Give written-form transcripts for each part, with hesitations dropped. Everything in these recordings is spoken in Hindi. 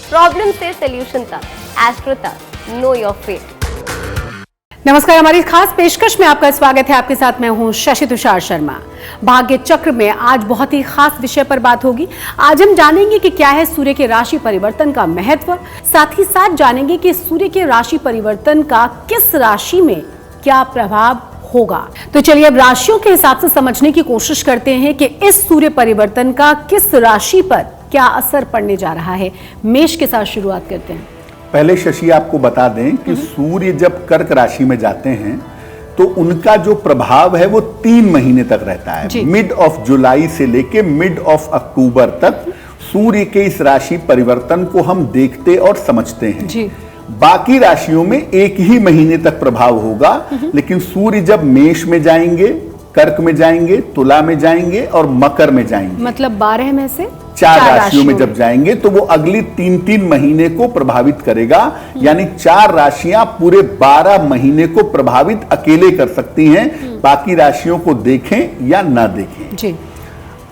प्रॉब्लम से सोल्यूशन तक, एस्ट्रो तक, नो योर फेट। नमस्कार, हमारी खास पेशकश में आपका स्वागत है। आपके साथ मैं हूं शशि तुषार शर्मा। भाग्य चक्र में आज बहुत ही खास विषय पर बात होगी। आज हम जानेंगे कि क्या है सूर्य के राशि परिवर्तन का महत्व, साथ ही साथ जानेंगे कि सूर्य के राशि परिवर्तन का किस राशि में क्या प्रभाव होगा। तो चलिए अब राशियों के हिसाब से समझने की कोशिश करते हैं कि इस सूर्य परिवर्तन का किस राशि पर क्या असर पड़ने जा रहा है। मेष के साथ शुरुआत करते हैं। पहले शशि आपको बता दें कि सूर्य जब कर्क राशि में जाते हैं तो उनका जो प्रभाव है वो 3 महीने तक रहता है। मिड ऑफ जुलाई से लेके मिड ऑफ अक्टूबर तक सूर्य के इस राशि परिवर्तन को हम देखते और समझते हैं। बाकी राशियों में एक ही महीने तक प्रभाव होगा, लेकिन सूर्य जब मेष में जाएंगे, कर्क में जाएंगे, तुला में जाएंगे और मकर में जाएंगे, मतलब 12 में से 4 राशियों में जब जाएंगे तो वो अगली 3-3 महीने को प्रभावित करेगा। यानी 4 राशियां पूरे 12 महीने को प्रभावित अकेले कर सकती हैं, बाकी राशियों को देखें या ना देखें। जी।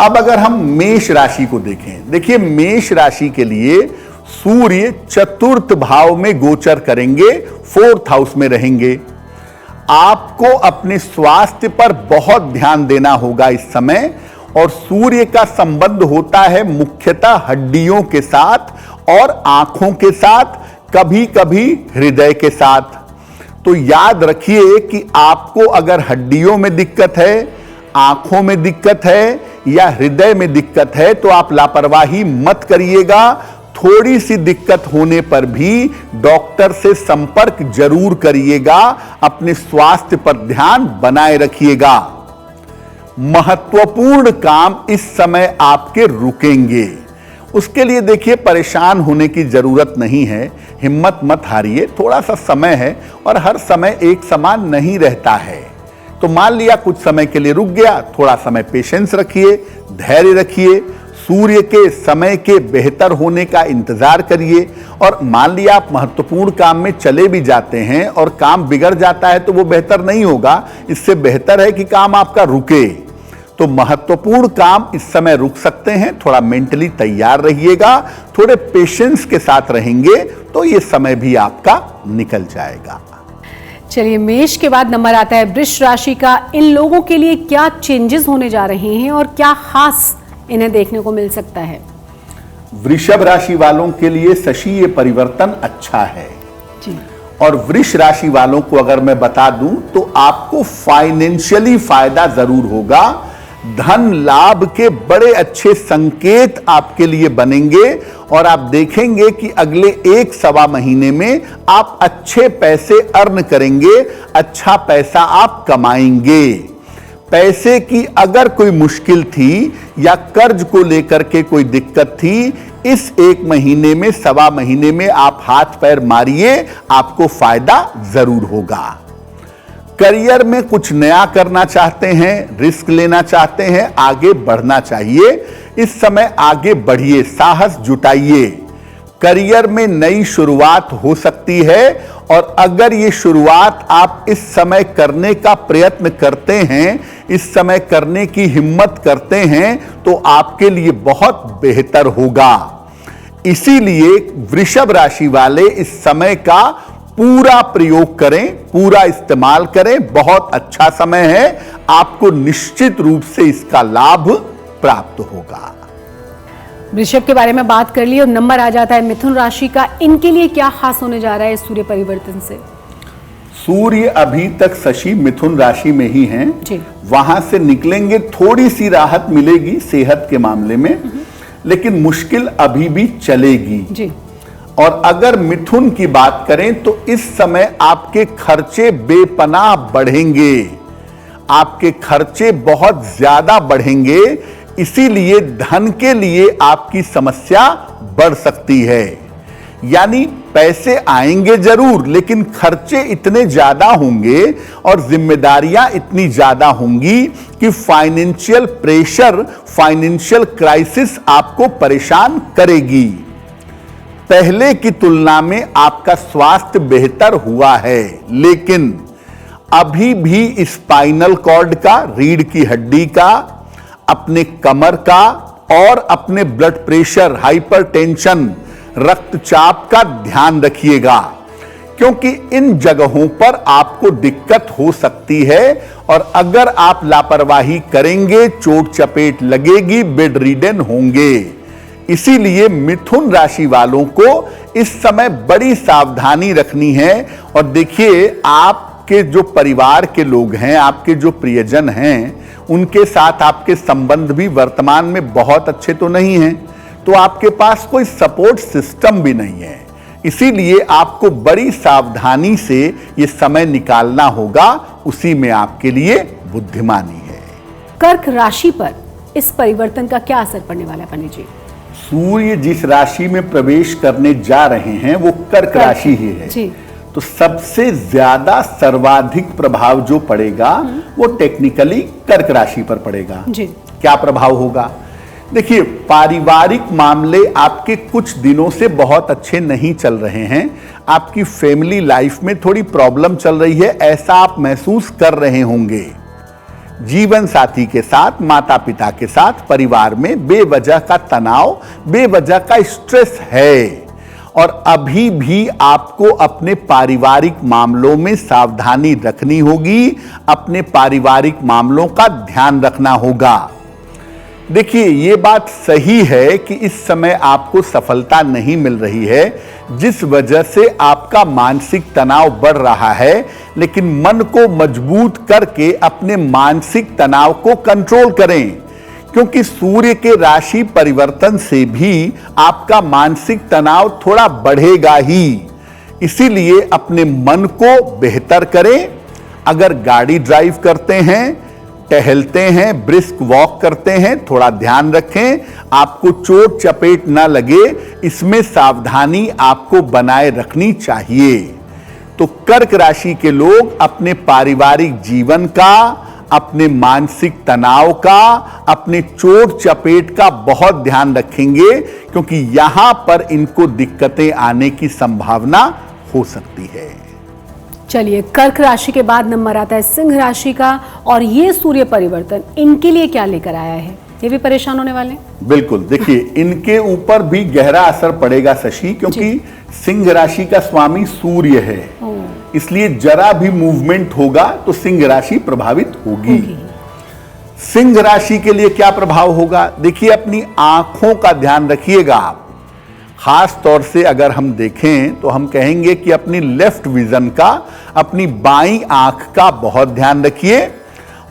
अब अगर हम मेष राशि को देखें, देखिए मेष राशि के लिए सूर्य चतुर्थ भाव में गोचर करेंगे, 4th हाउस में रहेंगे। आपको अपने स्वास्थ्य पर बहुत ध्यान देना होगा इस समय, और सूर्य का संबंध होता है मुख्यतः हड्डियों के साथ और आंखों के साथ, कभी कभी हृदय के साथ। तो याद रखिए कि आपको अगर हड्डियों में दिक्कत है, आंखों में दिक्कत है या हृदय में दिक्कत है तो आप लापरवाही मत करिएगा। थोड़ी सी दिक्कत होने पर भी डॉक्टर से संपर्क जरूर करिएगा। अपने स्वास्थ्य पर ध्यान बनाए रखिएगा। महत्वपूर्ण काम इस समय आपके रुकेंगे, उसके लिए देखिए परेशान होने की जरूरत नहीं है। हिम्मत मत हारिए, थोड़ा सा समय है और हर समय एक समान नहीं रहता है। तो मान लिया कुछ समय के लिए रुक गया, थोड़ा समय पेशेंस रखिए, धैर्य रखिए, सूर्य के समय के बेहतर होने का इंतजार करिए। और मान लिया आप महत्वपूर्ण काम में चले भी जाते हैं और काम बिगड़ जाता है तो वो बेहतर नहीं होगा। इससे बेहतर है कि काम आपका रुके। तो महत्वपूर्ण काम इस समय रुक सकते हैं। थोड़ा मेंटली तैयार रहिएगा, थोड़े पेशेंस के साथ रहेंगे तो ये समय भी आपका निकल जाएगा। चलिए, मेष के बाद नंबर आता है वृष राशि का। इन लोगों के लिए क्या चेंजेस होने जा रहे हैं और क्या खास इन्हें देखने को मिल सकता है? वृषभ राशि वालों के लिए शशि ये परिवर्तन अच्छा है जी। और वृष राशि वालों को अगर मैं बता दूं तो आपको फाइनेंशियली फायदा जरूर होगा। धन लाभ के बड़े अच्छे संकेत आपके लिए बनेंगे और आप देखेंगे कि अगले 1-1.25 महीने में आप अच्छे पैसे अर्न करेंगे, अच्छा पैसा आप कमाएंगे। पैसे की अगर कोई मुश्किल थी या कर्ज को लेकर के कोई दिक्कत थी, इस 1 महीने में 1.25 महीने में आप हाथ पैर मारिए, आपको फायदा जरूर होगा। करियर में कुछ नया करना चाहते हैं, रिस्क लेना चाहते हैं, आगे बढ़ना चाहिए। इस समय आगे बढ़िए, साहस जुटाइए। करियर में नई शुरुआत हो सकती है और अगर ये शुरुआत आप इस समय करने का प्रयत्न करते हैं, इस समय करने की हिम्मत करते हैं तो आपके लिए बहुत बेहतर होगा। इसीलिए वृषभ राशि वाले इस समय का पूरा प्रयोग करें, पूरा इस्तेमाल करें। बहुत अच्छा समय है, आपको निश्चित रूप से इसका लाभ प्राप्त होगा। वृषभ के बारे में बात कर ली और नंबर आ जाता है मिथुन राशि का। इनके लिए क्या खास होने जा रहा है सूर्य परिवर्तन से? सूर्य अभी तक शशि मिथुन राशि में ही हैं, वहां से निकलेंगे, थोड़ी सी राहत मिलेगी सेहत के मामले में, लेकिन मुश्किल अभी भी चलेगी जी। और अगर मिथुन की बात करें तो इस समय आपके खर्चे बेपनाह बढ़ेंगे, आपके खर्चे बहुत ज्यादा बढ़ेंगे। इसीलिए धन के लिए आपकी समस्या बढ़ सकती है। यानी पैसे आएंगे जरूर, लेकिन खर्चे इतने ज्यादा होंगे और जिम्मेदारियां इतनी ज्यादा होंगी कि फाइनेंशियल प्रेशर, फाइनेंशियल क्राइसिस आपको परेशान करेगी। पहले की तुलना में आपका स्वास्थ्य बेहतर हुआ है, लेकिन अभी भी स्पाइनल कॉर्ड का, रीढ़ की हड्डी का, अपने कमर का और अपने ब्लड प्रेशर, हाइपरटेंशन, रक्तचाप का ध्यान रखिएगा, क्योंकि इन जगहों पर आपको दिक्कत हो सकती है और अगर आप लापरवाही करेंगे चोट चपेट लगेगी, बेड रिडन होंगे। इसीलिए मिथुन राशि वालों को इस समय बड़ी सावधानी रखनी है। और देखिए, आपके जो परिवार के लोग हैं, आपके जो प्रियजन हैं, उनके साथ आपके संबंध भी वर्तमान में बहुत अच्छे तो नहीं हैं, तो आपके पास कोई सपोर्ट सिस्टम भी नहीं है। इसीलिए आपको बड़ी सावधानी से ये समय निकालना होगा, उसी में आपके लिए बुद्धिमानी है। कर्क राशि पर इस परिवर्तन का क्या असर पड़ने वाला है पंडित जी? सूर्य जिस राशि में प्रवेश करने जा रहे हैं वो कर्क राशि ही है जी। तो सबसे ज्यादा सर्वाधिक प्रभाव जो पड़ेगा वो टेक्निकली कर्क राशि पर पड़ेगा जी। क्या प्रभाव होगा? देखिए, पारिवारिक मामले आपके कुछ दिनों से बहुत अच्छे नहीं चल रहे हैं। आपकी फैमिली लाइफ में थोड़ी प्रॉब्लम चल रही है, ऐसा आप महसूस कर रहे होंगे। जीवन साथी के साथ, माता पिता के साथ, परिवार में बेवजह का तनाव, बेवजह का स्ट्रेस है। और अभी भी आपको अपने पारिवारिक मामलों में सावधानी रखनी होगी, अपने पारिवारिक मामलों का ध्यान रखना होगा। देखिए, ये बात सही है कि इस समय आपको सफलता नहीं मिल रही है, जिस वजह से आपका मानसिक तनाव बढ़ रहा है, लेकिन मन को मजबूत करके अपने मानसिक तनाव को कंट्रोल करें, क्योंकि सूर्य के राशि परिवर्तन से भी आपका मानसिक तनाव थोड़ा बढ़ेगा ही। इसीलिए अपने मन को बेहतर करें। अगर गाड़ी ड्राइव करते हैं, टहलते हैं, ब्रिस्क वॉक करते हैं, थोड़ा ध्यान रखें, आपको चोट चपेट ना लगे, इसमें सावधानी आपको बनाए रखनी चाहिए। तो कर्क राशि के लोग अपने पारिवारिक जीवन का, अपने मानसिक तनाव का, अपने चोट चपेट का बहुत ध्यान रखेंगे, क्योंकि यहां पर इनको दिक्कतें आने की संभावना हो सकती है। चलिए, कर्क राशि के बाद नंबर आता है सिंह राशि का, और ये सूर्य परिवर्तन इनके लिए क्या लेकर आया है? ये भी परेशान होने वाले हैं? बिल्कुल। देखिए, इनके ऊपर भी गहरा असर पड़ेगा शशि, क्योंकि सिंह राशि का स्वामी सूर्य है, इसलिए जरा भी मूवमेंट होगा तो सिंह राशि प्रभावित होगी। सिंह राशि के लिए क्या प्रभाव होगा? देखिए, अपनी आंखों का ध्यान रखिएगा आप। खास तौर से अगर हम देखें तो हम कहेंगे कि अपनी लेफ्ट विजन का, अपनी बाईं आंख का बहुत ध्यान रखिए,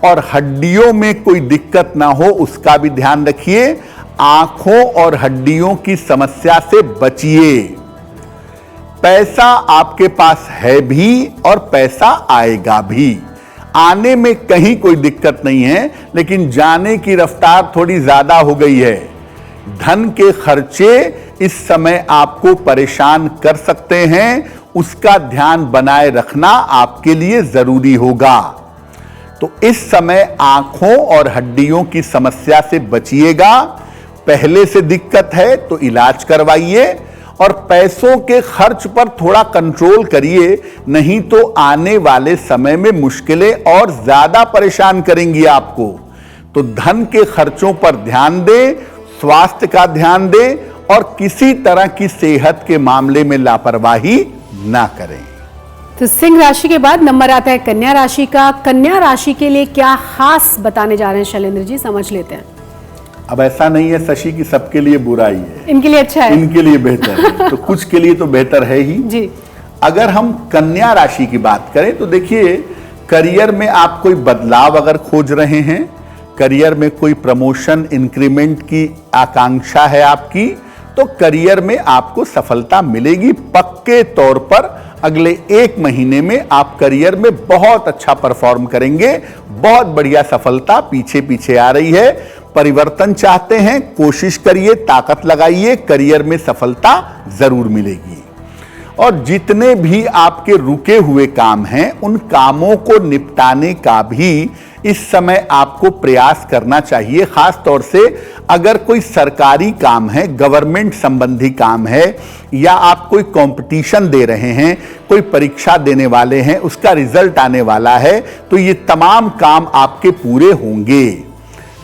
और हड्डियों में कोई दिक्कत ना हो उसका भी ध्यान रखिए। आंखों और हड्डियों की समस्या से बचिए। पैसा आपके पास है भी और पैसा आएगा भी, आने में कहीं कोई दिक्कत नहीं है, लेकिन जाने की रफ्तार थोड़ी ज्यादा हो गई है। धन के खर्चे इस समय आपको परेशान कर सकते हैं, उसका ध्यान बनाए रखना आपके लिए जरूरी होगा। तो इस समय आंखों और हड्डियों की समस्या से बचिएगा। पहले से दिक्कत है तो इलाज करवाइए, और पैसों के खर्च पर थोड़ा कंट्रोल करिए, नहीं तो आने वाले समय में मुश्किलें और ज्यादा परेशान करेंगी आपको। तो धन के खर्चों पर ध्यान दें, स्वास्थ्य का ध्यान दें, और किसी तरह की सेहत के मामले में लापरवाही ना करें। तो सिंह राशि के बाद नंबर आता है कन्या राशि का। कन्या राशि के लिए क्या खास बताने जा रहे हैं शैलेंद्र जी, समझ लेते हैं। अब ऐसा नहीं है शशि कि सबके लिए बुराई है, इनके लिए अच्छा है, इनके लिए बेहतर है, तो कुछ के लिए तो बेहतर है ही जी। अगर हम कन्या राशि की बात करें तो देखिए, करियर में आप कोई बदलाव अगर खोज रहे हैं, करियर में कोई प्रमोशन इंक्रीमेंट की आकांक्षा है आपकी, तो करियर में आपको सफलता मिलेगी पक्के तौर पर। अगले 1 महीने में आप करियर में बहुत अच्छा परफॉर्म करेंगे, बहुत बढ़िया सफलता पीछे पीछे आ रही है। परिवर्तन चाहते हैं, कोशिश करिए, ताकत लगाइए, करियर में सफलता जरूर मिलेगी। और जितने भी आपके रुके हुए काम हैं, उन कामों को निपटाने का भी इस समय आपको प्रयास करना चाहिए। खास तौर से अगर कोई सरकारी काम है, गवर्नमेंट संबंधी काम है, या आप कोई कंपटीशन दे रहे हैं, कोई परीक्षा देने वाले हैं, उसका रिजल्ट आने वाला है, तो ये तमाम काम आपके पूरे होंगे।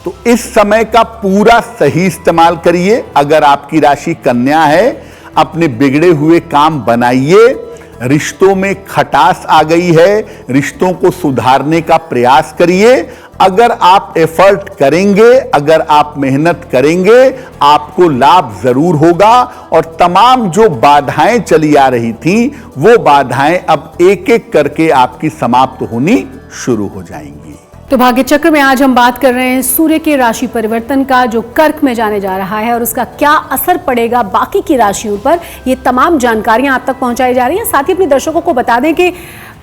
तो इस समय का पूरा सही इस्तेमाल करिए। अगर आपकी राशि कन्या है, अपने बिगड़े हुए काम बनाइए। रिश्तों में खटास आ गई है, रिश्तों को सुधारने का प्रयास करिए। अगर आप एफर्ट करेंगे, अगर आप मेहनत करेंगे, आपको लाभ जरूर होगा। और तमाम जो बाधाएं चली आ रही थी, वो बाधाएं अब एक एक करके आपकी समाप्त होनी शुरू हो जाएंगी। तो भाग्य चक्र में आज हम बात कर रहे हैं सूर्य के राशि परिवर्तन का, जो कर्क में जाने जा रहा है और उसका क्या असर पड़ेगा बाकी की राशियों पर। ये तमाम जानकारियां आप तक पहुंचाई जा रही हैं। साथ ही अपने दर्शकों को बता दें कि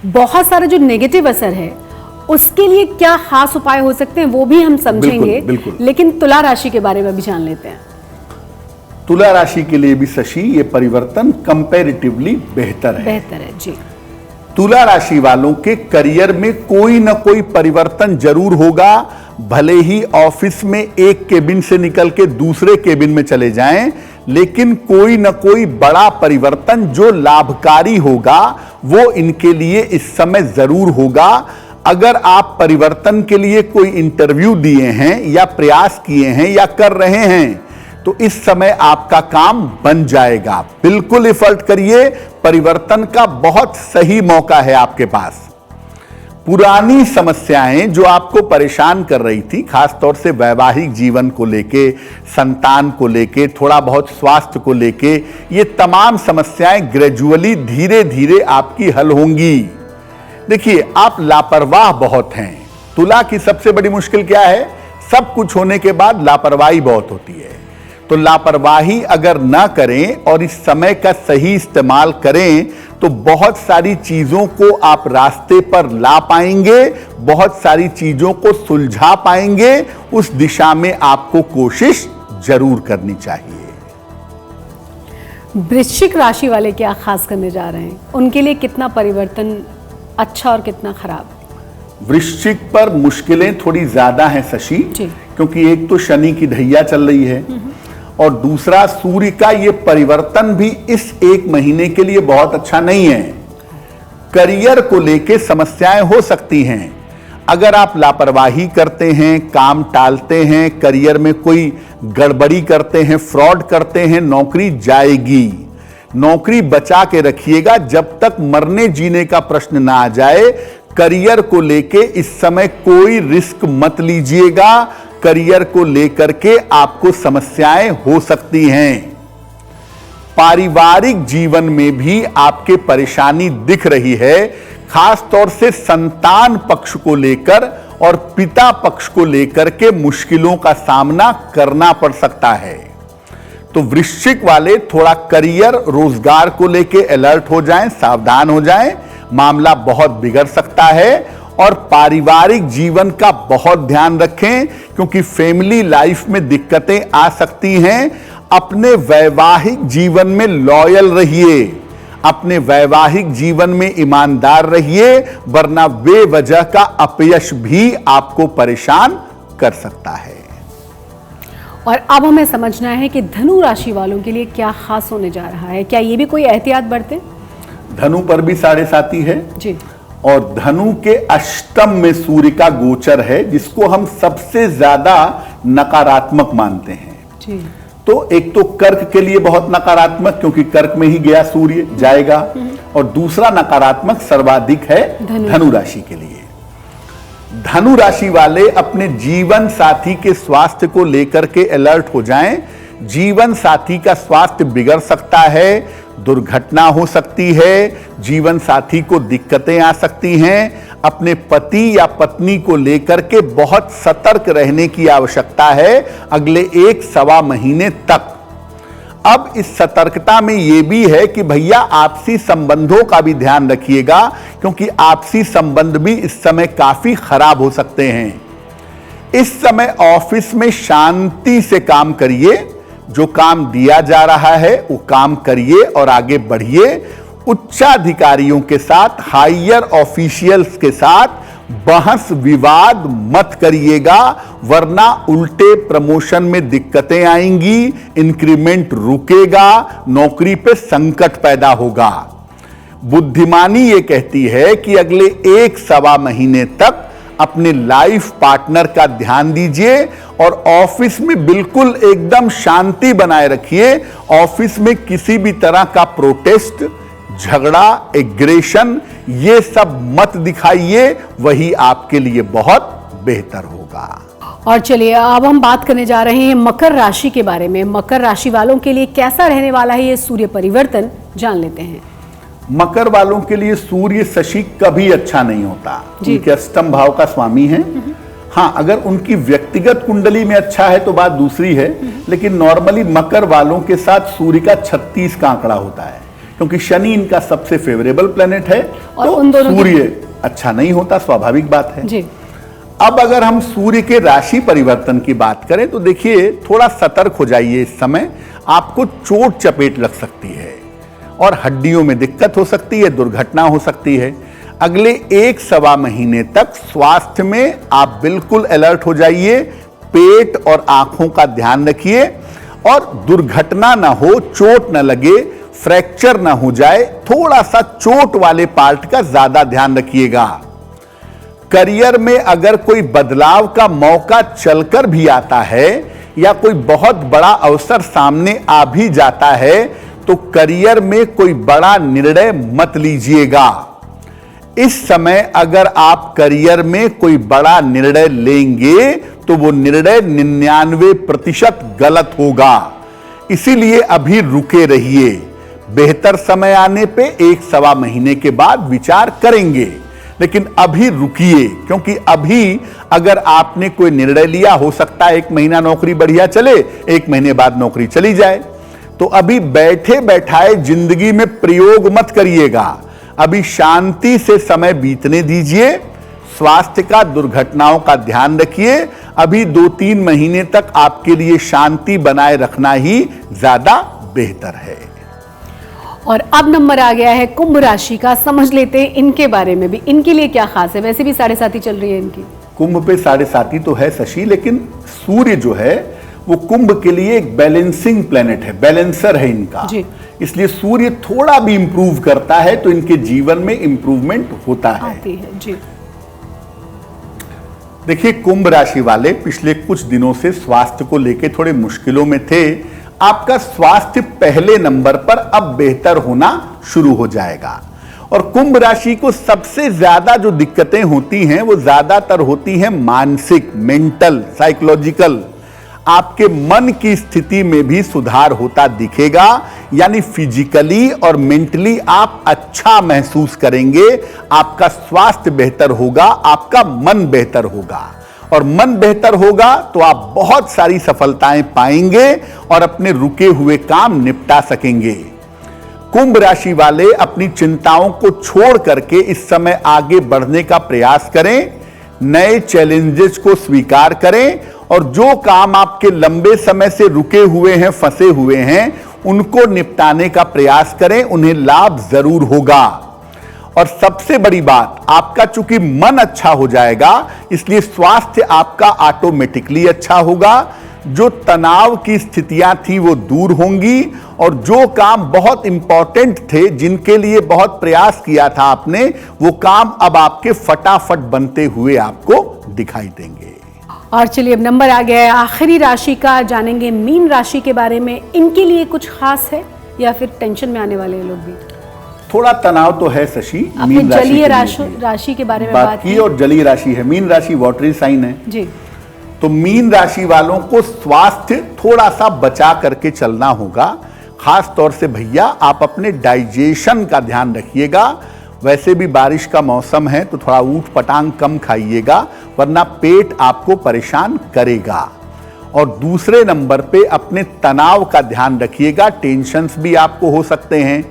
बहुत सारा जो नेगेटिव असर है उसके लिए क्या खास उपाय हो सकते हैं वो भी हम समझेंगे। बिल्कुल। लेकिन तुला राशि के बारे में भी जान लेते हैं। तुला राशि के लिए भी शशि ये परिवर्तन कंपैरेटिवली बेहतर है जी। तुला राशि वालों के करियर में कोई ना कोई परिवर्तन जरूर होगा। भले ही ऑफिस में एक केबिन से निकल के दूसरे केबिन में चले जाएं, लेकिन कोई ना कोई बड़ा परिवर्तन जो लाभकारी होगा वो इनके लिए इस समय जरूर होगा। अगर आप परिवर्तन के लिए कोई इंटरव्यू दिए हैं या प्रयास किए हैं या कर रहे हैं, तो इस समय आपका काम बन जाएगा। बिल्कुल एफर्ट करिए, परिवर्तन का बहुत सही मौका है आपके पास। पुरानी समस्याएं जो आपको परेशान कर रही थी, खासतौर से वैवाहिक जीवन को लेके, संतान को लेके, थोड़ा बहुत स्वास्थ्य को लेके, ये तमाम समस्याएं ग्रेजुअली धीरे धीरे आपकी हल होंगी। देखिए, आप लापरवाह बहुत हैं। तुला की सबसे बड़ी मुश्किल क्या है? सब कुछ होने के बाद लापरवाही बहुत होती है। तो लापरवाही अगर ना करें और इस समय का सही इस्तेमाल करें तो बहुत सारी चीजों को आप रास्ते पर ला पाएंगे, बहुत सारी चीजों को सुलझा पाएंगे। उस दिशा में आपको कोशिश जरूर करनी चाहिए। वृश्चिक राशि वाले क्या खास करने जा रहे हैं? उनके लिए कितना परिवर्तन अच्छा और कितना खराब? वृश्चिक पर मुश्किलें थोड़ी ज्यादा हैं शशि, क्योंकि एक तो शनि की ढैया चल रही है और दूसरा सूर्य का ये परिवर्तन भी इस एक महीने के लिए बहुत अच्छा नहीं है। करियर को लेके समस्याएं हो सकती हैं। अगर आप लापरवाही करते हैं, काम टालते हैं, करियर में कोई गड़बड़ी करते हैं, फ्रॉड करते हैं, नौकरी जाएगी। नौकरी बचा के रखिएगा जब तक मरने जीने का प्रश्न ना आ जाए। करियर को लेके इस समय कोई रिस्क मत लीजिएगा। करियर को लेकर के आपको समस्याएं हो सकती हैं। पारिवारिक जीवन में भी आपके परेशानी दिख रही है, खास तौर से संतान पक्ष को लेकर और पिता पक्ष को लेकर के मुश्किलों का सामना करना पड़ सकता है। तो वृश्चिक वाले थोड़ा करियर, रोजगार को लेके अलर्ट हो जाएं, सावधान हो जाएं। मामला बहुत बिगड़ सकता है। और पारिवारिक जीवन का बहुत ध्यान रखें, क्योंकि फैमिली लाइफ में दिक्कतें आ सकती हैं। अपने वैवाहिक जीवन में लॉयल रहिए, अपने वैवाहिक जीवन में ईमानदार रहिए, वरना बेवजह का अपयश भी आपको परेशान कर सकता है। और अब हमें समझना है कि धनु राशि वालों के लिए क्या खास होने जा रहा है। क्या ये भी कोई एहतियात बरते? धनु पर भी 7.5 है जी। और धनु के अष्टम में सूर्य का गोचर है, जिसको हम सबसे ज्यादा नकारात्मक मानते हैं जी। तो एक तो कर्क के लिए बहुत नकारात्मक, क्योंकि कर्क में ही गया सूर्य जाएगा। और दूसरा नकारात्मक सर्वाधिक है धनु राशि के लिए। धनु राशि वाले अपने जीवन साथी के स्वास्थ्य को लेकर के अलर्ट हो जाएं। जीवन साथी का स्वास्थ्य बिगड़ सकता है, दुर्घटना हो सकती है, जीवन साथी को दिक्कतें आ सकती हैं। अपने पति या पत्नी को लेकर के बहुत सतर्क रहने की आवश्यकता है अगले 1-1.25 महीने तक। अब इस सतर्कता में यह भी है कि भैया आपसी संबंधों का भी ध्यान रखिएगा, क्योंकि आपसी संबंध भी इस समय काफी खराब हो सकते हैं। इस समय ऑफिस में शांति से काम करिए, जो काम दिया जा रहा है वो काम करिए और आगे बढ़िए। उच्चाधिकारियों के साथ, हायर ऑफिशियल्स के साथ बहस विवाद मत करिएगा, वरना उल्टे प्रमोशन में दिक्कतें आएंगी, इंक्रीमेंट रुकेगा, नौकरी पे संकट पैदा होगा। बुद्धिमानी ये कहती है कि अगले 1-1.25 महीने तक अपने लाइफ पार्टनर का ध्यान दीजिए और ऑफिस में बिल्कुल एकदम शांति बनाए रखिए। ऑफिस में किसी भी तरह का प्रोटेस्ट, झगड़ा, एग्रेशन ये सब मत दिखाइए, वही आपके लिए बहुत बेहतर होगा। और चलिए अब हम बात करने जा रहे हैं मकर राशि के बारे में। मकर राशि वालों के लिए कैसा रहने वाला है ये सूर्य परिवर्तन, जान लेते हैं। मकर वालों के लिए सूर्य शशि कभी अच्छा नहीं होता, उनके अष्टम भाव का स्वामी है। हाँ, अगर उनकी व्यक्तिगत कुंडली में अच्छा है तो बात दूसरी है, लेकिन नॉर्मली मकर वालों के साथ सूर्य का 36 का आंकड़ा होता है, क्योंकि शनि इनका सबसे फेवरेबल प्लेनेट है, और तो उन दोनों सूर्य अच्छा नहीं होता, स्वाभाविक बात है जी। अब अगर हम सूर्य के राशि परिवर्तन की बात करें तो देखिए थोड़ा सतर्क हो जाइए। इस समय आपको चोट चपेट लग सकती है और हड्डियों में दिक्कत हो सकती है, दुर्घटना हो सकती है। अगले 1-1.25 महीने तक स्वास्थ्य में आप बिल्कुल अलर्ट हो जाइए। पेट और आंखों का ध्यान रखिए और दुर्घटना ना हो, चोट ना लगे, फ्रैक्चर ना हो जाए, थोड़ा सा चोट वाले पार्ट का ज्यादा ध्यान रखिएगा। करियर में अगर कोई बदलाव का मौका चलकर भी आता है या कोई बहुत बड़ा अवसर सामने आ भी जाता है तो करियर में कोई बड़ा निर्णय मत लीजिएगा। इस समय अगर आप करियर में कोई बड़ा निर्णय लेंगे तो वो निर्णय 99% गलत होगा, इसीलिए अभी रुके रहिए। बेहतर समय आने पे 1-1.25 महीने के बाद विचार करेंगे, लेकिन अभी रुकिए, क्योंकि अभी अगर आपने कोई निर्णय लिया, हो सकता है 1 महीना नौकरी बढ़िया चले, 1 महीने बाद नौकरी चली जाए, तो अभी बैठे बैठाए जिंदगी में प्रयोग मत करिएगा। अभी शांति से समय बीतने दीजिए। स्वास्थ्य का, दुर्घटनाओं का ध्यान रखिए। अभी 2-3 महीने तक आपके लिए शांति बनाए रखना ही ज्यादा बेहतर है। और अब नंबर आ गया है कुंभ राशि का, समझ लेते हैं इनके बारे में भी, इनके लिए क्या खास है। वैसे भी 7.5 चल रही है इनकी। कुंभ पे 7.5 तो है शशि, लेकिन सूर्य जो है वो कुंभ के लिए एक बैलेंसिंग प्लेनेट है, बैलेंसर है इनका जी। इसलिए सूर्य थोड़ा भी इंप्रूव करता है तो इनके जीवन में इंप्रूवमेंट होता है, आती है जी। देखिए कुंभ राशि वाले पिछले कुछ दिनों से स्वास्थ्य को लेकर थोड़े मुश्किलों में थे। आपका स्वास्थ्य पहले नंबर पर अब बेहतर होना शुरू हो जाएगा। और कुंभ राशि को सबसे ज्यादा जो दिक्कतें होती हैं वो ज्यादातर होती हैं मानसिक, मेंटल, साइकोलॉजिकल। आपके मन की स्थिति में भी सुधार होता दिखेगा, यानी फिजिकली और मेंटली आप अच्छा महसूस करेंगे। आपका स्वास्थ्य बेहतर होगा, आपका मन बेहतर होगा, और मन बेहतर होगा तो आप बहुत सारी सफलताएं पाएंगे और अपने रुके हुए काम निपटा सकेंगे। कुंभ राशि वाले अपनी चिंताओं को छोड़ करके इस समय आगे बढ़ने का प्रयास करें, नए चैलेंजेस को स्वीकार करें और जो काम आपके लंबे समय से रुके हुए हैं, फंसे हुए हैं, उनको निपटाने का प्रयास करें, उन्हें लाभ जरूर होगा। और सबसे बड़ी बात, आपका चूंकि मन अच्छा हो जाएगा इसलिए स्वास्थ्य आपका ऑटोमेटिकली अच्छा होगा। जो तनाव की स्थितियां थी वो दूर होंगी और जो काम बहुत इंपॉर्टेंट थे, जिनके लिए बहुत प्रयास किया था आपने, वो काम अब आपके फटाफट बनते हुए आपको दिखाई देंगे। और चलिए अब नंबर आ गया है आखिरी राशि का, जानेंगे मीन राशि के बारे में। इनके लिए कुछ खास है या फिर टेंशन में आने वाले हैं लोग भी? थोड़ा तनाव तो है शशि। आपने जलीय राशि के बारे में बात की और जलीय राशि है, मीन राशि वाटरी साइन है जी। तो मीन राशि वालों को स्वास्थ्य थोड़ा सा बचा करके चलना होगा। खास तौर से भैया आप अपने डाइजेशन का ध्यान रखिएगा। वैसे भी बारिश का मौसम है तो थोड़ा ऊट पटांग कम खाइएगा, वरना पेट आपको परेशान करेगा। और दूसरे नंबर पे अपने तनाव का ध्यान रखिएगा, टेंशन्स भी आपको हो सकते हैं।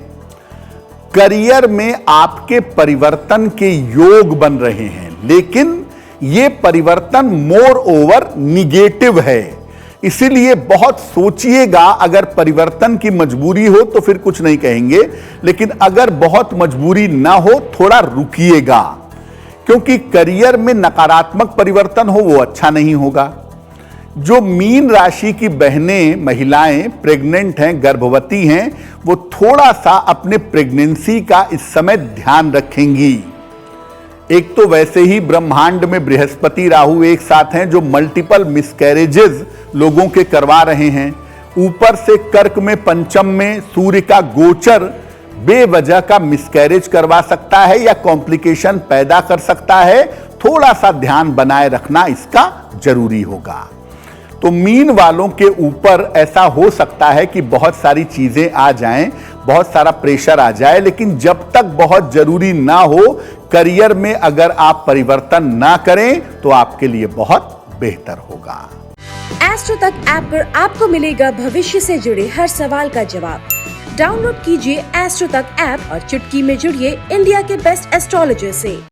करियर में आपके परिवर्तन के योग बन रहे हैं, लेकिन ये परिवर्तन मोर ओवर निगेटिव है, इसीलिए बहुत सोचिएगा। अगर परिवर्तन की मजबूरी हो तो फिर कुछ नहीं कहेंगे, लेकिन अगर बहुत मजबूरी ना हो थोड़ा रुकिएगा, क्योंकि करियर में नकारात्मक परिवर्तन हो वो अच्छा नहीं होगा। जो मीन राशि की बहनें, महिलाएं प्रेग्नेंट हैं, गर्भवती हैं, वो थोड़ा सा अपने प्रेगनेंसी का इस समय ध्यान रखेंगी। एक तो वैसे ही ब्रह्मांड में बृहस्पति राहु एक साथ हैं जो मल्टीपल मिसकैरेजेस लोगों के करवा रहे हैं। ऊपर से कर्क में पंचम में सूर्य का गोचर बेवजह का मिसकैरेज करवा सकता है या कॉम्प्लिकेशन पैदा कर सकता है। थोड़ा सा ध्यान बनाए रखना इसका जरूरी होगा। तो मीन वालों के ऊपर ऐसा हो सकता है कि बहुत सारी चीजें आ जाएं, बहुत सारा प्रेशर आ जाए, लेकिन जब तक बहुत जरूरी ना हो, करियर में अगर आप परिवर्तन ना करें तो आपके लिए बहुत बेहतर होगा। एस्ट्रो तक ऐप पर आपको मिलेगा भविष्य से जुड़े हर सवाल का जवाब। डाउनलोड कीजिए एस्ट्रो तक ऐप और चुटकी में जुड़िए इंडिया के बेस्ट एस्ट्रोलॉजर से।